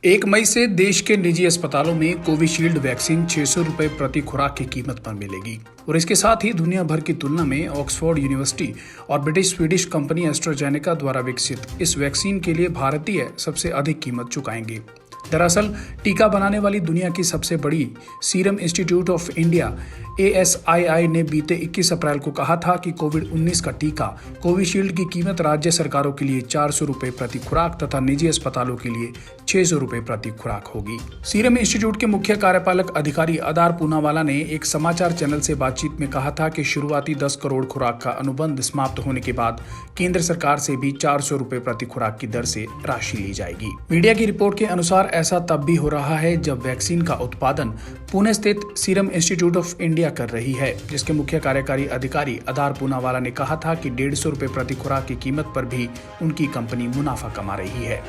1 मई से देश के निजी अस्पतालों में कोविशील्ड वैक्सीन 600 रुपए प्रति खुराक की कीमत पर मिलेगी और इसके साथ ही दुनिया भर की तुलना में ऑक्सफोर्ड यूनिवर्सिटी और ब्रिटिश स्वीडिश कंपनी एस्ट्राजेनेका द्वारा विकसित इस वैक्सीन के लिए भारतीय सबसे अधिक कीमत चुकाएंगे। दरअसल टीका बनाने वाली दुनिया की सबसे बड़ी serum institute of India ASII ने बीते 21 अप्रैल को कहा था कि कोविड-19 का टीका कोविशील्ड की कीमत राज्य सरकारों के लिए 400 रुपए प्रति खुराक तथा निजी अस्पतालों के लिए 600 रुपए प्रति खुराक होगी। सीरम इंस्टीट्यूट के मुख्य कार्यपालक अधिकारी अदार पूनावाला ने एक समाचार चैनल से बातचीत में कहा था कि शुरुआती 10 करोड़ खुराक का अनुबंध समाप्त होने के बाद केंद्र सरकार से भी 400 रुपए प्रति खुराक की दर से राशि ली जाएगी। मीडिया की रिपोर्ट के अनुसार ऐसा तब भी हो रहा है जब वैक्सीन का उत्पादन पुणे स्थित सीरम इंस्टीट्यूट ऑफ इंडिया कर रही है, जिसके मुख्य कार्यकारी अधिकारी अदार पूनावाला ने कहा था कि 150 रुपए प्रति खुराक की कीमत पर भी उनकी कंपनी मुनाफा कमा रही है।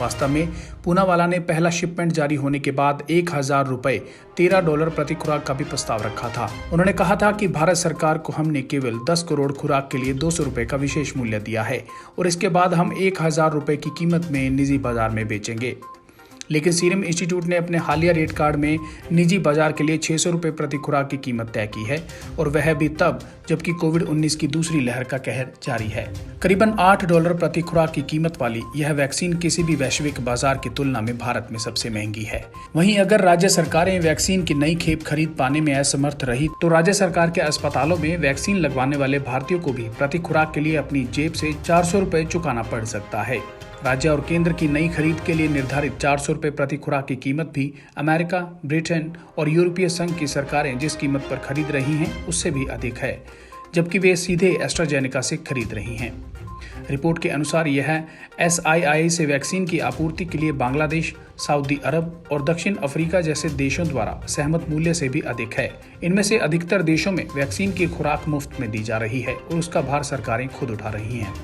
वास्तव में पूनावाला ने पहला शिपमेंट जारी होने के बाद 1000 रुपए $13 प्रति खुराक का भी प्रस्ताव रखा था। उन्होंने कहा था कि भारत सरकार को हमने केवल 10 करोड़ खुराक के लिए 200 रुपए का विशेष मूल्य दिया है और इसके बाद हम 1000 रुपए की कीमत में निजी बाजार में बेचेंगे। लेकिन सीरम इंस्टीट्यूट ने अपने हालिया रेट कार्ड में निजी बाजार के लिए 600 रुपए प्रति खुराक की कीमत तय की है और वह भी तब जबकि कोविड-19 की दूसरी लहर का कहर जारी है। करीबन $8 प्रति खुराक की कीमत वाली यह वैक्सीन किसी भी वैश्विक बाजार की तुलना में भारत में सबसे महंगी है। वहीं अगर राज्य सरकारें वैक्सीन की नई खेप खरीद पाने में असमर्थ रही तो राज्य सरकार के अस्पतालों में वैक्सीन लगवाने वाले भारतीयों को भी प्रति खुराक के लिए अपनी जेब से 400 रुपए चुकाना पड़ सकता है। राज्य और केंद्र की नई खरीद के लिए निर्धारित 400 रुपए प्रति खुराक की कीमत भी अमेरिका, ब्रिटेन और यूरोपीय संघ की सरकारें जिस कीमत पर खरीद रही हैं उससे भी अधिक है, जबकि वे सीधे एस्ट्राजेनेका से खरीद रही हैं। रिपोर्ट के अनुसार यह SII से वैक्सीन की आपूर्ति के लिए बांग्लादेश, सऊदी अरब और दक्षिण अफ्रीका जैसे देशों द्वारा सहमत मूल्य से भी अधिक है। इनमें से अधिकतर देशों में वैक्सीन की खुराक मुफ्त में दी जा रही है और उसका भार सरकारें खुद उठा रही हैं।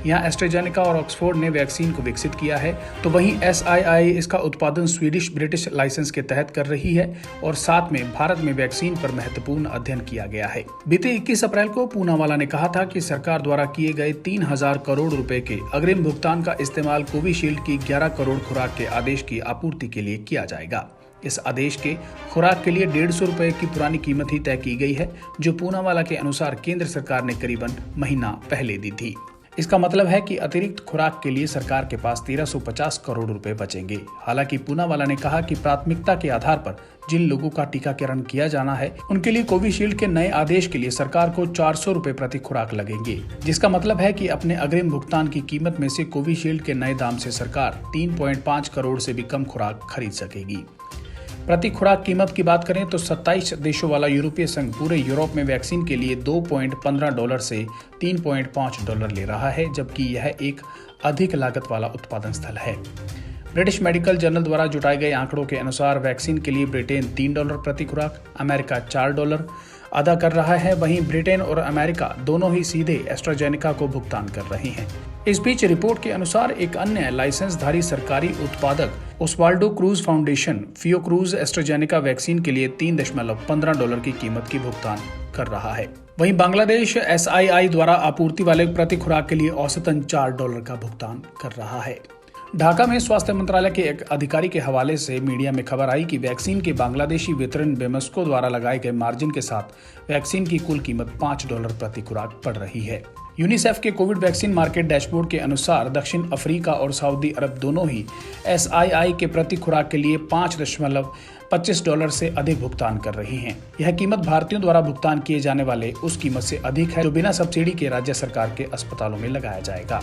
यहाँ एस्ट्राजेनेका और ऑक्सफोर्ड ने वैक्सीन को विकसित किया है तो वहीं SII इसका उत्पादन स्वीडिश ब्रिटिश लाइसेंस के तहत कर रही है और साथ में भारत में वैक्सीन पर महत्वपूर्ण अध्ययन किया गया है। बीते 21 अप्रैल को पूनावाला ने कहा था कि सरकार द्वारा किए गए 3000 करोड़ रुपए के अग्रिम भुगतान का इस्तेमाल कोविशील्ड की 11 करोड़ खुराक के आदेश की आपूर्ति के लिए किया जाएगा। इस आदेश के खुराक के लिए 150 रुपए की पुरानी कीमत ही तय की गई है, जो पूनावाला के अनुसार केंद्र सरकार ने करीबन महीना पहले दी थी। इसका मतलब है कि अतिरिक्त खुराक के लिए सरकार के पास 1350 करोड़ रुपए बचेंगे। हालांकि पूनावाला ने कहा कि प्राथमिकता के आधार पर जिन लोगों का टीकाकरण किया जाना है उनके लिए कोविशील्ड के नए आदेश के लिए सरकार को 400 रुपए प्रति खुराक लगेंगे, जिसका मतलब है कि अपने अग्रिम भुगतान की कीमत में से कोविशील्ड के नए दाम से सरकार 3.5 करोड़ से भी कम खुराक खरीद सकेगी। प्रति खुराक कीमत की बात करें तो 27 देशों वाला यूरोपीय संघ पूरे यूरोप में वैक्सीन के लिए $2.15 से $3.5 ले रहा है, जबकि यह एक अधिक लागत वाला उत्पादन स्थल है। ब्रिटिश मेडिकल जर्नल द्वारा जुटाए गए आंकड़ों के अनुसार वैक्सीन के लिए ब्रिटेन $3 प्रति खुराक, अमेरिका $4 अदा कर रहा है। वहीं ब्रिटेन और अमेरिका दोनों ही सीधे एस्ट्राजेनेका को भुगतान कर रहे हैं। इस बीच रिपोर्ट के अनुसार एक अन्य लाइसेंसधारी सरकारी उत्पादक Oswaldo Cruz foundation Fiocruz AstraZeneca vaccine के लिए $3.15 की कीमत की भुगतान कर रहा है। वहीं बांग्लादेश SII द्वारा आपूर्ति वाले प्रति खुराक के लिए औसतन $4 का भुगतान कर रहा है। ढाका में स्वास्थ्य मंत्रालय के एक अधिकारी के हवाले से मीडिया में खबर आई कि वैक्सीन के बांग्लादेशी वितरण बेमस्को द्वारा लगाए गए मार्जिन के साथ वैक्सीन की कुल कीमत $5 प्रति खुराक पड़ रही है। यूनिसेफ के कोविड वैक्सीन मार्केट डैशबोर्ड के अनुसार दक्षिण अफ्रीका और सऊदी अरब दोनों ही SII के प्रति खुराक के लिए $5.25 से अधिक भुगतान कर रही हैं। यह कीमत भारतीयों द्वारा भुगतान किए जाने वाले उस कीमत से अधिक है जो बिना सब्सिडी के राज्य सरकार के अस्पतालों में लगाया जाएगा।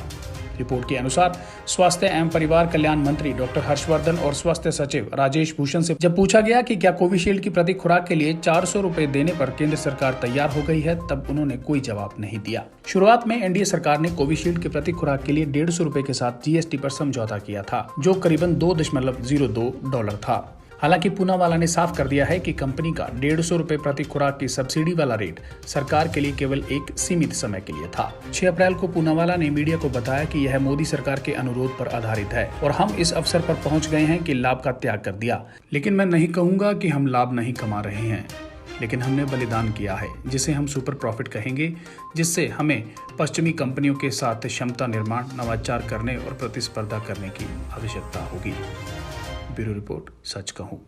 रिपोर्ट के अनुसार स्वास्थ्य एवं परिवार कल्याण मंत्री डॉक्टर हर्षवर्धन और स्वास्थ्य सचिव राजेश भूषण से जब पूछा गया कि क्या कोविशील्ड की प्रति खुराक के लिए 400 रुपए देने पर केंद्र सरकार तैयार हो गई है, तब उन्होंने कोई जवाब नहीं दिया। शुरुआत में एनडीए सरकार ने कोविशील्ड की प्रति खुराक के लिए 150 रुपए के साथ GST पर समझौता किया था, जो करीबन $2.02 था। हालांकि पूनावाला ने साफ कर दिया है कि कंपनी का 150 रुपए प्रति खुराक की सब्सिडी वाला रेट सरकार के लिए केवल एक सीमित समय के लिए था। 6 अप्रैल को पूनावाला ने मीडिया को बताया कि यह मोदी सरकार के अनुरोध पर आधारित है और हम इस अवसर पर पहुंच गए हैं कि लाभ का त्याग कर दिया। लेकिन मैं नहीं कहूंगा कि हम लाभ नहीं कमा रहे हैं, लेकिन हमने बलिदान किया है, जिसे हम सुपर प्रॉफिट कहेंगे, जिससे हमें पश्चिमी कंपनियों के साथ क्षमता निर्माण, नवाचार करने और प्रतिस्पर्धा करने की आवश्यकता होगी। ब्यूरो रिपोर्ट, सच कहूँ।